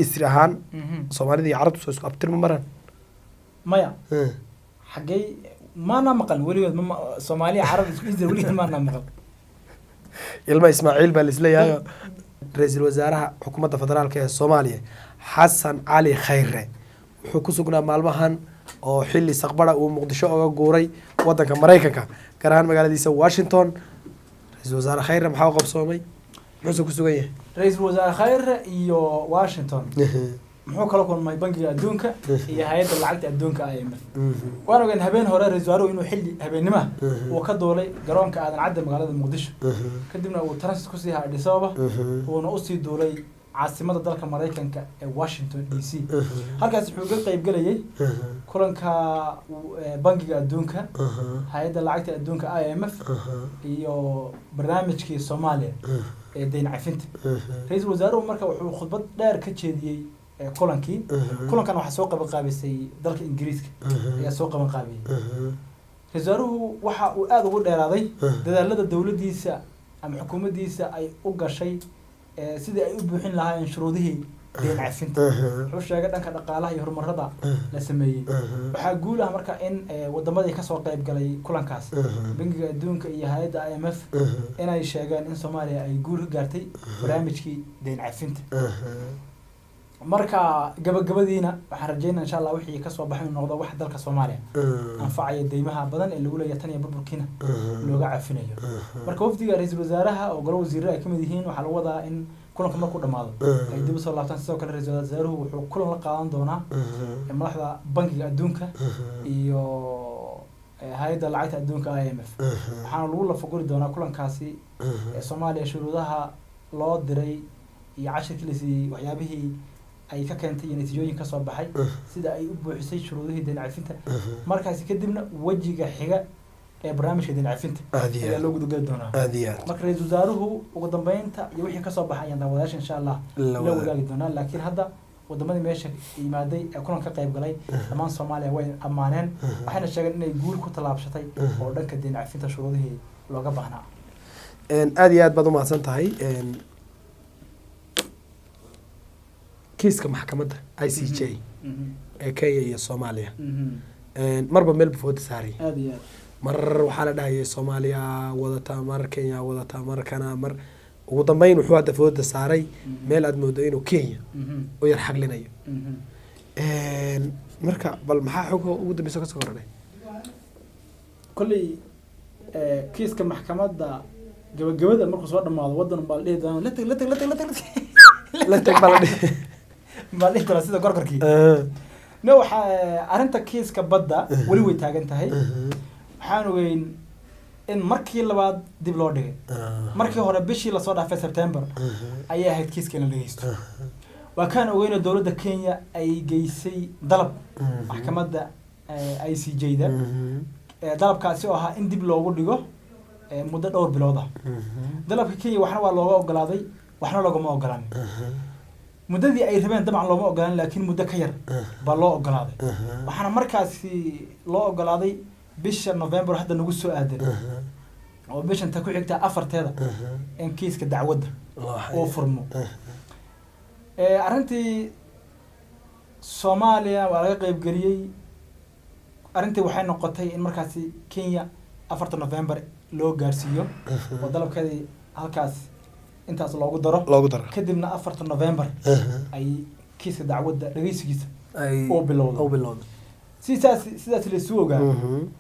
isri ahaan soomaalida iyo carabtu soo isku abtir ma maraan maya xagee maana maqal weligood soomaaliya carab isku isri weligood maana maqal ilma ismaaciil baa laisleeyahay ra-iisul wasaaraha xukuumadda federaalka ee soomaaliya xasan cali khayre wuxuu ku sugnaa maalmahan oo xilli saqbara uu muqdisho oga guuray wadanka maraykanka gaar ahaan magaaladiisa washington ra-iisul wasaare khayre maxaa u qabsoomay muxuuse ku sugan yahay ra-iisul wasaare khayre iyo washington muxuu kala kulmay bangiga adduunka iyo hay-adda lacagta adduunka IMF waan ogeyn habeen hore ra-iisul wasaaruhu inuu xilli habeennimaha uu ka duulay garoonka aadan cadde magaalada muqdisho kadibna uu transit kusii haa Addis Ababa uuna usii duulay caasimada dalka maraykanka ee Washington DC halkaas wuxuu ka qayb galayay kulanka bangiga adduunka hay-adda lacagta adduunka IMF iyo barnaamijkii Soomaaliya ee deyn cafinta ra-iisul wasaaruhu marka wuxuu khudbad dheer ka jeediyay kulankan waxaa soo qaban qaabisay dalka Ingiriiska ayaa soo qaban qaabiyay ra-iisul wasaaruhu waxa uu aad ugu dheeraaday dadaalada dawladdiisa ama xukuumaddiisa ay u gashay sidii ay u buuxin lahaayeen shuruudihii deyn cafinta wuxuu sheegay dhanka dhaqaalaha iyo horumarada la sameeyey waxaa guul ah marka in wadamadii kasoo qayb galay kulankaas bangiga adduunka iyo hay-adda IMF inay sheegeen in Soomaaliya ay guul ka gaartay barnaamijkii deyn cafinta marka gabagabadiina waxaan rajeynaa insha Allah wixii ka soo baxay noqdo wax dalka Soomaaliya anfacaya deymaha badan ee lagu leeyahay tan iyo burburkiina looga cafinayo marka wafdiga ra-iisul wasaaraha oo golaha wasiirada ay kamid yihiin waxaa lagu wadaa in kulanka markuu dhamaado ay dib u soo laabtaan sidoo kale ra-iisul wasaaruhu wuxuu kulan la qaadan doonaa madaxda bangiga adduunka iyo hay-adda lacagta adduunka IMF waxaana lagu lafaguri doonaa kulankaasi Soomaaliya shuruudaha loo diray iyo cashirkiisii waxyaabihii ay ka keentay natiijooyin ka soo baxay sida ay u buuxisay shuruudihii deyn cafinta markaas kadibna wajiga xiga ee barnaamijka deyn cafinta ayaa loo gudageli doonaa marka ra-iisul wasaaruhu ugu dambeynta iyo wixii ka soo baxay ayaan daawadayaasha insha Allah la wadaagi doonaa laakiin hadda wadamadii meesha yimaaday ee kulan ka qayb galay dhammaan Soomaaliya way ammaaneen waxayna sheegeen inay guul ku talaabsatay oo dhanka deyn cafinta shuruudihii looga baahnaa aad iyo aad baad u mahadsan tahay kiiska maxkamadda ICJ ee Kenya iyo Soomaaliya marba meel bufooda saaray mar waxaa la dhahayay Soomaaliya wadata mar Kenya wadata mar kana mar ugu dambeyn wuxuu hadda fooda saaray meel aad moodo inuu Kenya u yar xaglinayo marka bal maxaa xog ugu dambaysa ka soo korodhay kulli kiiska maxkamadda gabagabada markuu soo dhamaado wadan baa la dhihi la tag bal inta sida gorgorkii no waxa arinta kiiska badda wali way taagan tahay waxaan ogeyn in markii labaad dib loo dhigay markii hore bishii la soo dhaafay September ayay ahayd kiiska la dhageysto waa kan ogeyn dawladda Kenya ay geysay dalab maxkamadda ICJ-da dalabkaasi oo ahaa in dib loogu dhigo muddo dhowr bilood ah dalabka Kenya waxna waa looga ogolaaday waxna loogama ogolaanin muddadii ay rabeen dabcan looma ogolaan laakiin muddo ka yar baa loo ogolaaday waxaana markaasi loo ogolaaday bisha November hadda nagu soo aadan oo bishan ta ku xigta afarteeda in kiiska dacwadda oo furmo arintii Soomaaliya waa laga qayb galiyay arintii waxay noqotay in markaasi Kenya 4 November loo gaarsiiyo oo dalabkeedii halkaas intaas loogu daro kadibna 4 November ay kiiska dacwadda dhageysigiisa oo bilowdo sidaas la soo ogaa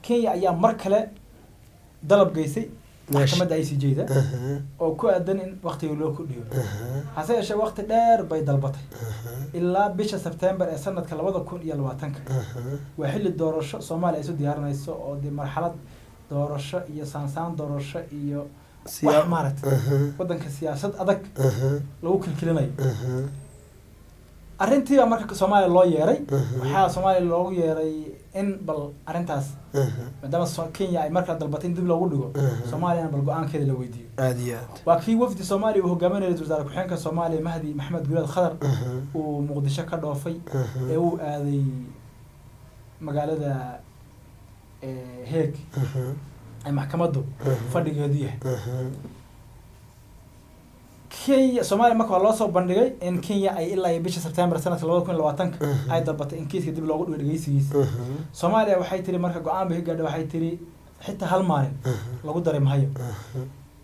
Kenya ayaa mar kale dalab geysay maxkamadda ICJ-da oo ku aadan in waqtiga loo kordhiyo hase yeeshee waqti dheer bay dalbatay ilaa bisha September ee sanadka 2020 waa xilli doorasho Soomaaliya ay soo diyaarinayso oo marxalad doorasho iyo saansaan doorasho iyo wax maarad wadanka siyaasad adag lagu kilkilinayo arintii baa marka Soomaaliya loo yeeray waxaa Soomaaliya loogu yeeray in bal arintaas maadaama Kenya ay markaa dalbatay in dib loogu dhigo Soomaaliya bal go'aankeeda la weydiiyo waa kii wafdi Soomaaliya uu hogaaminayay wasaarada ku-xigeenka Soomaaliya Mahdi Maxamed Gulaad Khadar uu Muqdisho ka dhoofay ee uu aaday magaalada Hague ay maxkamaddu fadhigeedu yahay Kenya Soomaaliya marka loo soo bandhigay in Kenya ay ilaa bishii September sanadka 2020 ay dalbatay in kiiska dib loogu dhigo dhageysigiisa Soomaaliya waxay tiri marka go'aan bay gaadhay waxay tiri xitaa hal maalin lagu daray mahayo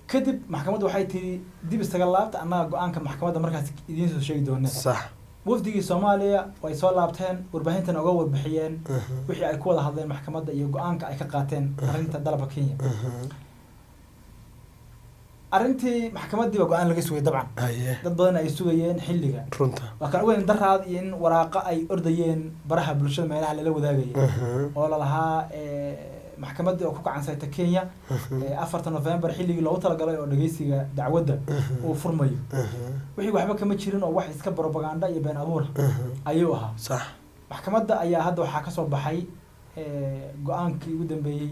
kadib maxkamaddu waxay tiri dib istaga laabta annaga go'aanka maxkamadda markaas idiin soo sheegi doonaa صح wafdigii Soomaaliya way soo laabteen warbaahintan uga warbixiyeen wixii ay ku wada hadleen maxkamadda iyo go'aanka ay ka qaateen arrinta dalabka Kenya arrintii maxkamaddii waa go'aan laga sugay dabcan dad badan ay sugayeen xilliga runta waxaan ogeyn daraad in waraaqa ay ordayeen baraha bulshada meelaha lala wadaagayay oo la lahaa maxkamaddii oo ku gacansayta Kenya 4 November xilligii loogu talagalay oo dhageysiga dacwadda uu furmayo wixii waxba kama jirin oo wax iska propaganda iyo been abuur ayuu ahaa صح maxkamadda ayaa hadda waxaa ka soo baxay go'aankii ugu dambeeyay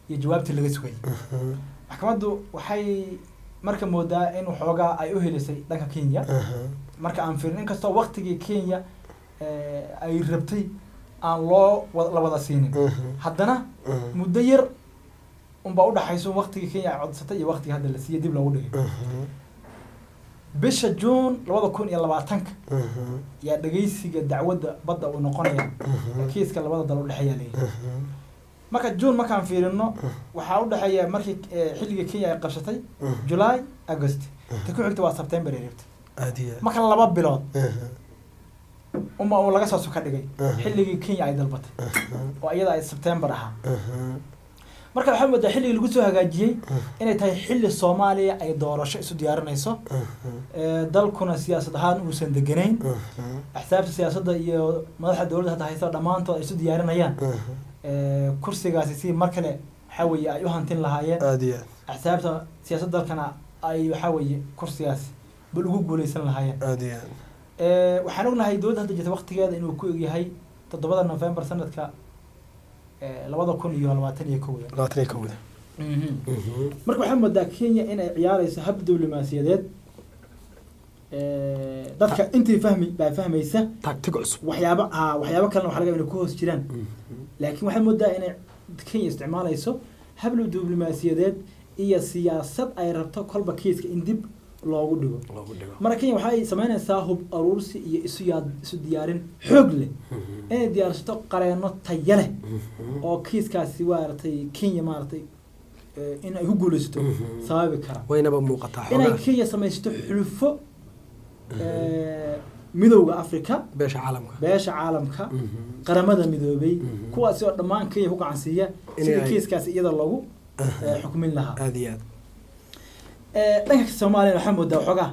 iyo jawaabtii laga sugay maxkamaddu waxay marka moodaa in waxoogaa ay u helisay dhanka Kenya marka aan fiirin inkastoo waqtigii Kenya ay rabtay aan loo la wada siinin haddana muddo yar unbaa u dhaxayso waqtigii Kenya ay codsatay iyo waqtigii hadda la siiyay dib loogu dhigay bisha June 2020 yaa dhageysiga dacwadda badda uu noqonaya kiiska labada dal u dhaxeeya leeyahay marka June markaan fiirino waxa u dhaxeeya markii xilliga Kenya ay qabsatay July August ta ku xigta waa September reebta aadiya marka laba bilood uma laga soo soo ka dhigay xilligii Kenya ay dalbatay oo iyada ay September ahaa marka waxa moodaa xilligii lagu soo hagaajiyay inay tahay xilli Soomaaliya ay doorasho isu diyaarinayso dalkuna siyaasad ahaan uusan deganayn axsaabta siyaasadda iyo madaxda dawladda hadda haysta dhamaantood ay isu diyaarinayaan kursigaasi si markale waxa weeye ay u hantin lahaayeen aadiya axsaabta siyaasadda dalkana ay waxa weeye kursigaasi bal ugu guuleysan lahaayeen aadiya waxaan ognahay dawladda hadda jirta waqtigeeda inuu ku egyahay 7 November sanadka 2021 marka waxaa moodaa Kenya in ay ciyaarayso hab diblomaasiyadeed dadka intii fahmaysa tactic cusub waxyaabo kalena waxa laga yaabaa inay ku hoos jiraan laakiin waxaa moodaa inay Kenya isticmaalayso hab diblomaasiyadeed iyo siyaasad ay rabto kolba kiiska in dib loogu dhigo marka Kenya waxa ay sameynaysaa hub aruursi iyo isu diyaarin xoog leh inay diyaarsato qareeno tayo leh oo kiiskaasi waartay Kenya maartay in ay ku guuleysto sababi kara waynaba muuqataa inay Kenya samaysto xulufo midowga Afrika beesha caalamka qaramada midoobay kuwaas oo dhammaan Kenya ku gacansiiya si kiiskaasi iyada loogu xukumin lahaa aadiyaad dhanka Soomaaliya waxa moodaa xogaa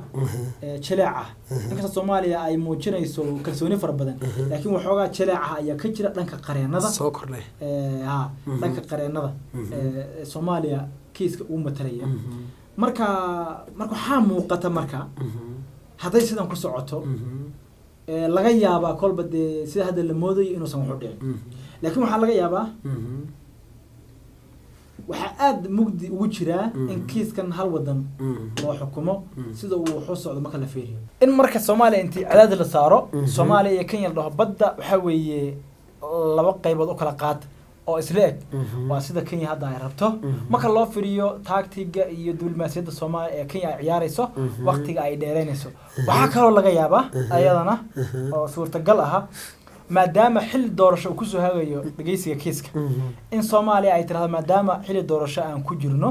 jaleeca dhanka Soomaaliya ay muujinayso kalsooni fara badan laakiin waxoogaa jaleeca ayaa ka jira dhanka qareenada soo kordhay dhanka qareenada Soomaaliya kiiska uu matalaya marka waxa muuqata marka haday sidan ku socoto laga yaabaa kolba sida hadda la moodayo inuu san wax u dhicin laakiin waxa laga yaabaa waxa aad mugdi ugu jira in kiiskan hal wadan loo xukumo sida uu wuxuu socdo marka la fiiriyo in marka Soomaaliya intii cadaad la saaro Soomaaliya iyo Kenya dhaho badda waxa weeye laba qaybood u kala qaad oo isla eg waa sida Kenya hadda ay rabto marka loo fiiriyo taagtiga iyo diblomaasiyadda Soomaaliya ee Kenya ay ciyaarayso waqtiga ay dheereynayso waxa kale oo laga yaabaa ayadana oo suurtagal ah maadaama xil doorasho ku soo hagayo dhageysiga kiiska in Soomaaliya ay tiraahdo maadaama xil doorasho aan ku jirno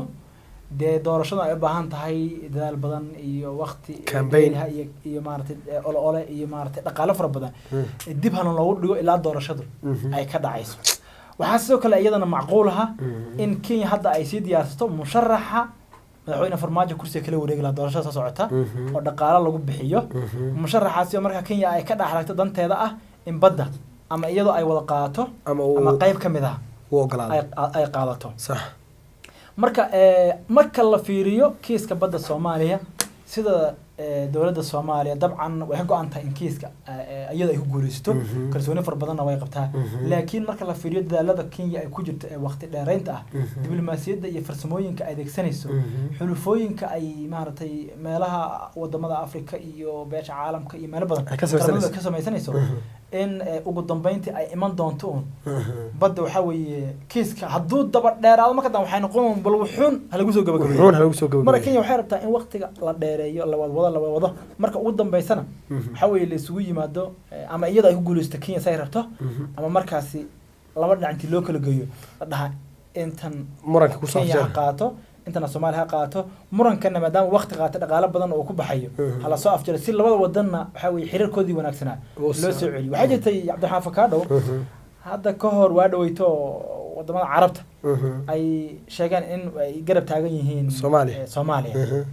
doorashada ay u baahan tahay dadaal badan iyo waqti campaign iyo maartay ole iyo maartay dhaqaale fara badan dib hana loogu dhigo ilaa doorashadu ay ka dhacayso waxa sidoo kale iyadana macquul ah in Kenya hadda ay sii diyaarsato musharaxa madaxweyne farmaajo kursiga kala wareegi la doorashada soo socota oo dhaqaale lagu bixiyo musharaxaasi marka Kenya ay ka dhaxlagto danteeda ah in badda ama iyadoo ay wada qaato ama qayb kamid ah ay qaadato sax marka la fiiriyo kiiska badda Soomaaliya sida dawladda Soomaaliya dabcan waxay go'aantay in kiiska iyada ay ku guuleysto kalsooni far badan way qabtaa laakiin marka la fiiriyo dadaalada Kenya ay ku jirto ee waqti dheeraynta ah diblomaasiyadda iyo farsamooyinka ay adeegsanayso xulufooyinka ay maartay meelaha wadamada Afrika iyo beesha caalamka iyo meelo badan ka samaysanayso in ugu dambeyntii ay iman doonto un badda waxaa weeye kiiska hadduu daba dheeraado marka dambe waxay noqon bal wuxuun halagu soo gabagabeeyo marka Kenya waxay rabtaa in waqtiga la dheereeyo la wado marka ugu dambeysana waxaa weeye la isugu yimaado ama iyada ay ku guuleysto Kenya say rabto ama markaasi laba dhinac intii loo kala geeyo la dhaha intan muranka ku saabsan qaato intana Soomaaliya qaato murankana maadaama waqti qaato dhaqaale badan oo ku baxayo hala soo afjaro si labada wadanna waxa weeye xiriirkoodii wanaagsanaa loo soo celiyo waxaa jirtay Cabdiraxmaan Fakaadho hadda ka hor waa dhaweyto wadamada Carabta ay sheegaan in ay garab taagan yihiin Soomaaliya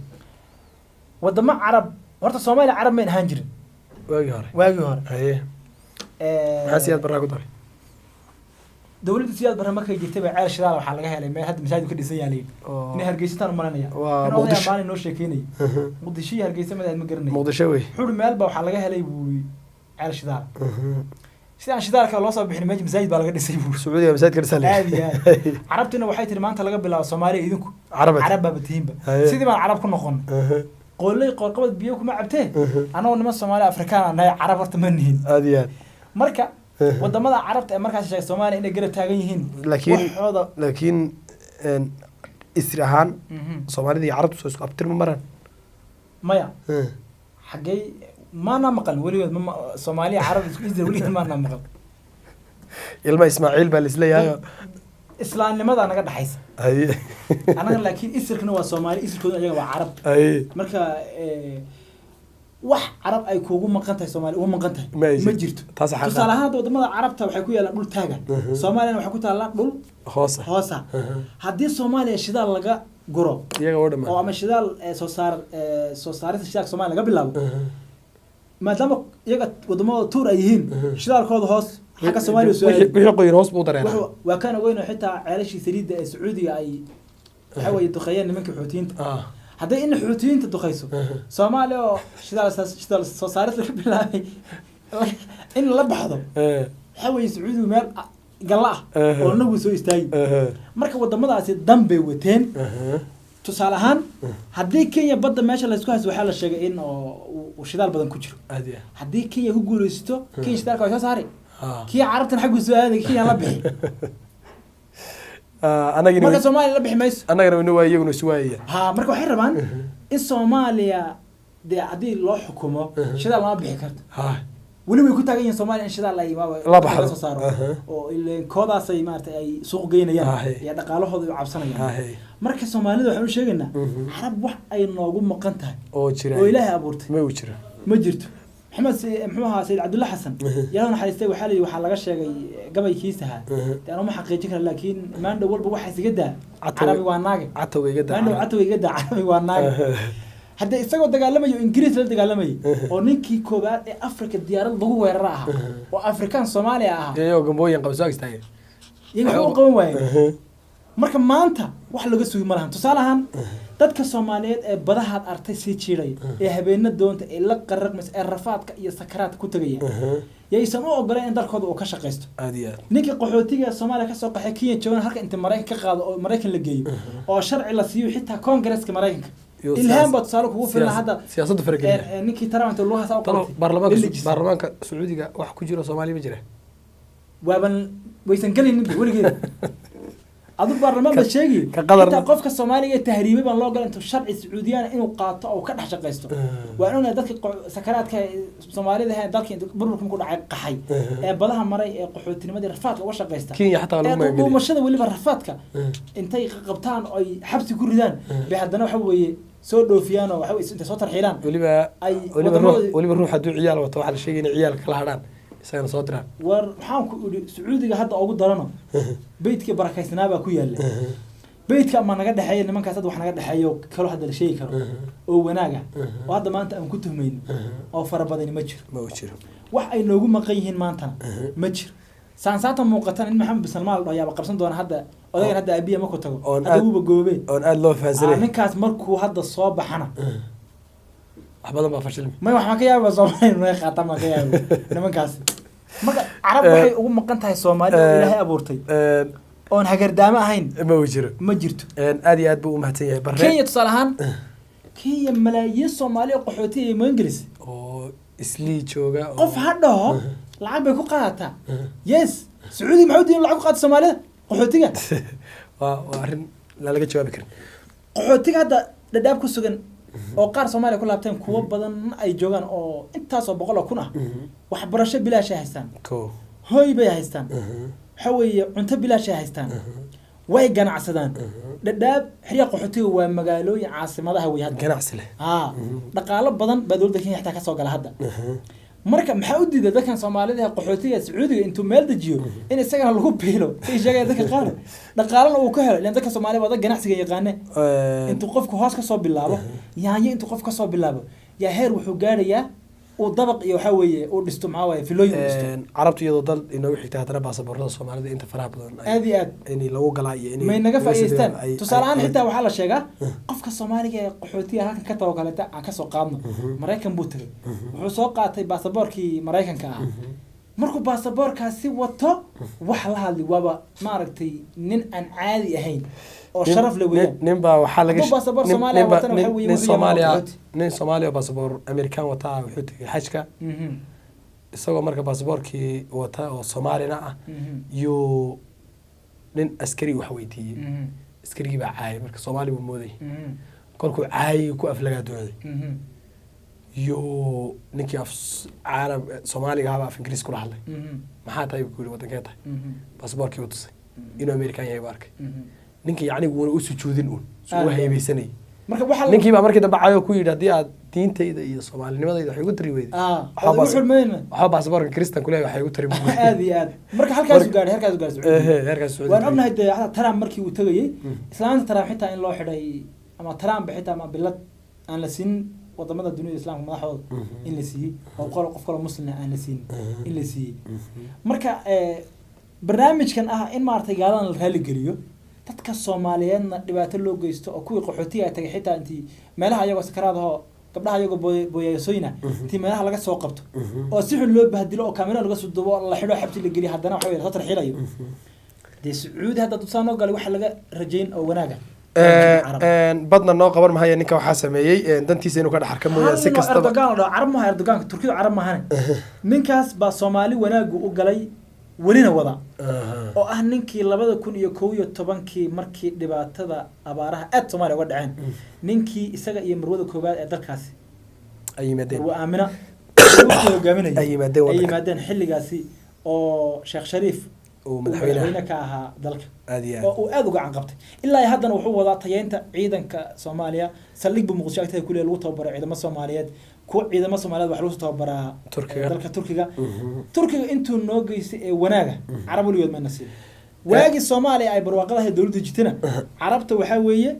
wadamo Carab horta Soomaaliya Carab ma ahaan jirin waagi hore xasiyad barra ku daray dawladda siyaad barra markay jirtay baa ceel shidaal waxa laga helay meel hadda masaajid ka dhisan yahay in Hargeysa maranaya in Muqdisho noo sheekeynay Muqdisho Hargeysa ma garanay Muqdisho way xur meel baa waxa laga helay buu ceel shidaal sidaan shidaalka loo soo bixin meesha masaajid baa laga dhisay buu Sacuudiga masaajid ka dhisan Carabtina waxay tiri maanta laga bilaabo Soomaaliya idinku Carab baa batiinba sidii baan Carab ku noqon qoolay qorqabad biyo kuma cabtee anoo nima Soomaali Afrikaan ah Carab horta ma nihin aadiyad marka wadamada Carabta ee markaas sheegay Soomaaliya inay garab taagan yihiin laakiin isri ahaan Soomaalida iyo Carabtu soo isku abtirma maran maya xagay maana maqal waligeed Soomaaliya Carab isku isri waligeed maana maqal ilma Ismaaciil baa isleeyahay islaamnimada naga dhaxaysa anaga laakiin isirkana waa Soomaali isirkooda ayaga waa Carab marka wax Carab ay kuugu maqan tahay Soomaali ugu maqan tahay ma jirto tusaalahaan wadamada Carabta waxay ku yeelaan dhul taagan Soomaaliyana waxay ku taalaa dhul hoosa haddii Soomaaliya shidaal laga guro iyaga oo dhamaan oo ama shidaal soo saarista shidaalka Soomaaliya laga bilaabo maadaama iyaga wadamada tuur ay yihiin shidaalkooda hoos xagga Soomaaliya soo wixii qoyn hoos buu dareeraa waa kan ogeyn xitaa ceelashii saliidda ee Sacuudiga ay waxa weeye duqeeyeen nimanka Xuutiyiinta hadday in Xuutiyiinta duqeyso Soomaaliya oo shidaal soo saaris laga bilaabay in la baxdo waxa weeye Sacuudiga meel galla ah oo nagu soo istaagay marka wadamadaasi danbay wateen tusaale ahaan haddii Kenya badda meesha la isku haysto waxa la sheegay in oo shidaal badan ku jiro haddii Kenya ku guuleysto Kenya shidaalka way soo saari kii Carabtan xaq u soo aaday Kenya la bixi anagina marka Soomaaliya la bixi mayso anagana inuu waa iyaguna suwaaya marka waxay rabaan in Soomaaliya hadii loo xukumo shidaal ma bixi karto wali way ku taagan yihiin Soomaaliya in shidaal ay la baxdo soo saaro oo ileen koodaas ay maartay ay suuq geynayaan iyo dhaqaalahooda ay cabsanayaan marka Soomaalida waxaan u sheegaynaa Carab wax ay noogu maqan tahay oo jira oo Ilaahay abuurtay ma jirto محمد محمود سيد عبد الله حسن يلا حريستي وحالي وحال laga sheegay gabaykiisaha taano ma xaqiijin kara laakiin maanta walba waxa isgada carabi waa naag catowga carabi waa naag hadda isagoo dagaalamayo Ingiriis la dagaalamayo oo ninkii koobaad ee Afrika diyaarad lagu weerar ah oo Afrikaan Soomaaliya ah iyo gambooyin qabso istaagay iyaga oo qaban waayay marka maanta wax laga sugi ma lahan tusaalahan dadka Soomaaliyeed ee badaha artay si jiray ee habeenna doonta ee la qarraqmis ee rafaadka iyo sakaraadka ku tagaya yaysan u ogoleen in dalkooda uu ka shaqeysto ninkii qaxootiga Soomaaliya ka soo qaxay Kenya joogan halka inta Mareykanka ka qaado oo Mareykan la geeyo oo sharci la siiyo xitaa Congress-ka Mareykanka ilhaan bad saalo kugu filan hadda siyaasadda farqiga ninkii Trump loo hasaa qabtay baarlamaanka Sacuudiga wax ku jiro Soomaaliya ma jira waaban waysan galin waligeed adu baarlamaan ba sheegi inta qofka Soomaaliga tahriibay baan loo galay inta sharci Sacuudiyaan inuu qaato oo ka dhex shaqeysto waa inuu dadka sakaraadka Soomaalida ah dalka burburka ku dhacay qaxay ee badaha maray ee qaxootinimada rafaadka uga shaqeysta Kenya xataa lagu maagay dhumashada waliba rafaadka intay qabtaan oo ay xabsi ku ridaan bay haddana waxa weeye soo dhoofiyaan oo waxa weeye inta soo tarxiilaan waliba ruux haduu ciyaal wato waxa la sheegay in ciyaal kala hadaan isagana soo diraan war waxaan ku iri Sacuudiga hadda ugu darano beedka barakaysnaaba ku yaala beedka ma naga dhaxeeyo nimankaas hadda wax naga dhaxeeyo kala hadda la sheegi karo oo wanaaga oo hadda maanta aan ku tuhmayno oo farabadan ma jiro wax ay noogu maqan yihiin maanta ma jiro saansaata muuqatan in Maxamed bin Salmaan oo yaaba qabsan doona hadda odagan hadda abiya ma ku tago hadda uu goobe oo aad loo fahansanay ninkaas markuu hadda soo baxana waxbadan baa fashilmay ma wax ma ka yaabo Soomaaliya inay qaataan ma ka yaabo nimankaas marka Carab waxay ugu maqan tahay Soomaaliya oo Ilaahay abuurtay oon hagardaamo ahayn ma jirto aad iyo aad buu u mahadsan yahay barre Kenya tusaalahaan Kenya malaayiin Soomaali qaxooti ee Ingiriis oo islii jooga qof hadho lacag bay ku qaadataa yes sacuudi maxuu diin lacag ku qaata soomaalida qaxootiga waa arrin laga jawaabi karin qaxootiga hadda dhadhaab ku sugan oo qaar Soomaaliya ku laabteen kuwa badan ay joogaan oo intaas oo 100 kun ah waxbarasho bilaash ay haystaan hooy bay haystaan waxa weeye cunto bilaash ay haystaan way ganacsadaan dhadhaab xiriya qaxootiga waa magaalooyin caasimadaha way hadda ganacsi leh dhaqaalo badan baa dowladda Kenya xitaa ka soo gala hadda marka maxaa u diiday dadkan Soomaalida ee qaxootiga Sacuudiga intuu meel dejiyo in isagana lagu beelo si sheegay dadka qaar dhaqaalana uu ka helo ilaa dadka Soomaaliya wada ganacsiga yaqaane intuu qofku hoos ka soo bilaabo yaanya intuu qof ka soo bilaabo yaa heer wuxuu gaarayaa oo dabaq iyo waxa weeye oo dhisto maxaa waaye filooyin dhisto carabtu iyadoo dal inoo xigtay hadana baasaboorada Soomaalida inta faraha badan aad iyo aad in lagu galaa iyo in may naga faa'iideystaan tusaalahan xitaa waxa la sheegaa qofka Soomaaliga ee qaxootiga halkan ka tago kale aan ka soo qaadno Mareykan buu tagay wuxuu soo qaatay baasaboorkii Mareykanka ah markuu baasaboorkaasi wato wax la hadli waaba maaragtay nin aan caadi ahayn oo sharaf leh weeyaan nin baa waxa laga baasaboor Soomaaliya watana waxa weeye nin Soomaaliya baasaboor American wata wuxuu tagay xajka isagoo marka baasaboorkii wata oo Soomaalina ah iyo nin askari wax weydiiyay askarigi baa caayay marka Soomaali buu mooday kolkuu caayay ku aflaga dooday iyo ninkii af carab Soomaaliga haba af Ingiriis ku hadlay maxaa tahay ku yiri wadanka tahay baasaboorkii uu tusay inuu American yahay barkay ninkii yacni wuu u sujuudin uu soo haybaysanay marka waxa ninkii baa markii dambe caayo ku yiri hadii aad diintayda iyo Soomaalinimadayda wax igu tiri weyday waxa baasaboorka Kristan ku leeyahay wax igu tiri aad iyo aad marka halkaas u gaaray halkaas Sacuudi waan ognahay Trump markii uu tagayay islaanta Trump xitaa in loo xidhay ama Trump xitaa ma bilad aan la siin wadamada dunida islaamka madaxooda in la siiyay oo qof kale muslim aan la siin in la siiyay marka barnaamijkan ah in maartay gaadan la raali geliyo dadka Soomaaliyeedna dhibaato loo geysto oo kuwii qaxootiga ay tagay xitaa intii meelaha ayagoo sakaraadaho gabdhaha ayagoo booyaysoyna intii meelaha laga soo qabto oo si xun loo bahdilo oo kaamiro laga soo duubo la xidho xabti la geliyo haddana waxa weeye tatar xilayo de Sacuudi hadda tusaano gal waxa laga rajayn oo wanaaga badna noo qaban mahaya ninka waxa sameeyay dantiisa inuu ka dhaxar ka mooyaan si kastaba Erdogan Turkiga carab maahan ninkaas baa Soomaali wanaagu u galay welina wada oo ah ninkii 2011 markii dhibaatada abaaraha aad Soomaaliya uga dhaceen ninkii isaga iyo marwada koobaad ee dalkaasi ay yimaadeen waa Aamina oo hogaaminayay ay yimaadeen xilligaasi oo Sheekh Shariif oo madaxweyne ka ahaa dalka oo aad uga can qabtay ilaa haddana wuxuu wadaa tayeynta ciidanka Soomaaliya saldhig buu Muqdisho agteeda ku leeyahay lagu tababaro ciidamada Soomaaliyeed kuwa ciidamada Soomaaliyeed wax lagu tababaraa dalka Turkiga intuu noo geystay ee wanaaga carab waligood ma nasiib waagi Soomaaliya ay barwaaqadaha dawladda jitana carabta waxa weeye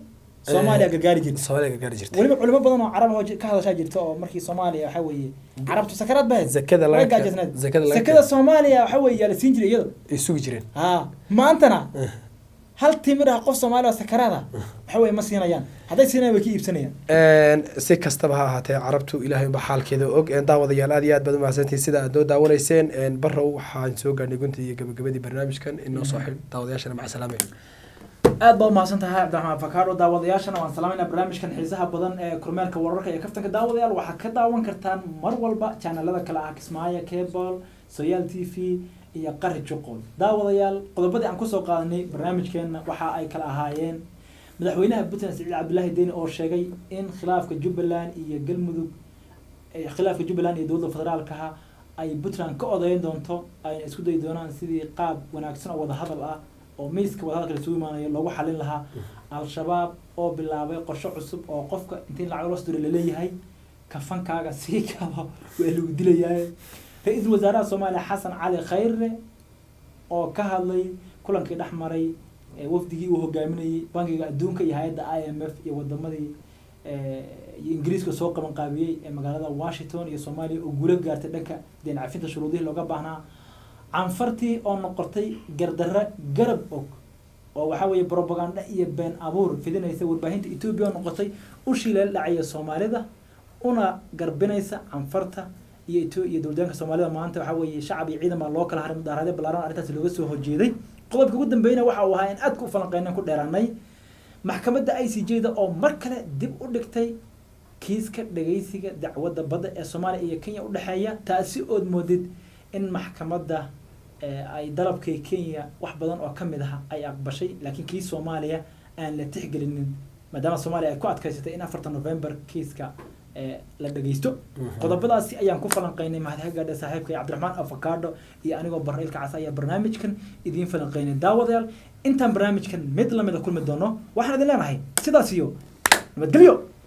Soomaaliya gargaari jirtay waliba culimo badan oo carab ka hadasha jirta oo markii Soomaaliya waxa weeye carabtu sakaraad baa zakada Soomaaliya waxa weeye la siin jiray iyada isugu jireen maantana hal timir qof Soomaaliya sakaraada waxa weeye ma siinayaan haday siinayaan way ka iibsanayaan si kastaba ha ahaatee carabtu Ilaahay ba xaalkeeda og daawadayaal aad iyo aad baad u mahadsantihiin sida aad daawanayseen barrow waxaan soo gaarnay guntii iyo gabagabadii barnaamijkan inoo soo xil daawadayaashana maca salaamay aad baa mahadsantahay Cabdiraxmaan Fakaaro daawadayaashana waan salaamayna barnaamijkan xiisaha badan ee kormeerka wararka iyo kaftanka daawadayaal waxa ka daawan kartaan mar walba channelada kala ah Kismaayo Cable Soyal TV iyo Qari Joqol daawadayaal qodobadii aan ku soo qaadanay barnaamijkeena waxa ay kala ahaayeen madaxweynaha Puntland Saciid Cabdullaahi Deeni oo sheegay in khilaafka Jubbaland iyo Galmudug khilaafka Jubbaland iyo dowladda federaalka ay Puntland ka odayn doonto ay isku day doonaan sidii qaab wanaagsan oo wada hadal ah oo miiska wada hadalka isugu imaanayo loogu xalin lahaa al-shabaab oo bilaabay qorshe cusub oo qofka intii lacag loo soo la leeyahay kafankaaga si kala waa lagu dilayaa ra'iisul wasaaraha Soomaaliya Xasan Cali Khayre oo ka hadlay kulankii dhaxmaray wafdigii uu hogaaminayay bangiga adduunka iyo hay'adda IMF iyo wadamadii Ingiriiska soo qaban qaabiyay ee magaalada Washington iyo Soomaaliya oo guul gaartay dhanka deen cafinta shuruudihii looga baahnaa canfartii oo noqotay gardarra garab og oo waxa weeye propaganda iyo been abuur fidinaysa warbaahinta Ethiopia oo noqotay u shilal dhacay Soomaalida una garbinaysa canfarta iyo dowladda Soomaalida maanta waxa weeye shacab iyo ciidan baa loo kala haray mudaarade balaaran arrintaas looga soo horjeeday qodobka ugu dambeeyna waxa uu ahaa in aad ku falanqeynaan ku dheeraanay maxkamadda ICJ-da oo mar kale dib u dhigtay kiiska dhageysiga dacwadda badda ee Soomaaliya iyo Kenya u dhaxeeya taasi oo moodid in maxkamadda ay dalabkii Kenya wax badan oo kamid ah ay aqbashay laakiin kii Soomaaliya aan la tixgelinin maadaama Soomaaliya ay ku adkaysatay in 4 November kiiska la dhageysto qodobadaasi ayaan ku falanqeynay mahadhaga saaxiibkay Cabdiraxmaan Avocado iyo anigoo Barreelka Cas ayaa barnaamijkan idin falanqeynay daawadayaal intaan barnaamijkan mid la mid ah kulmi doono waxaan idin leenahay sidaas iyo nabadgelyo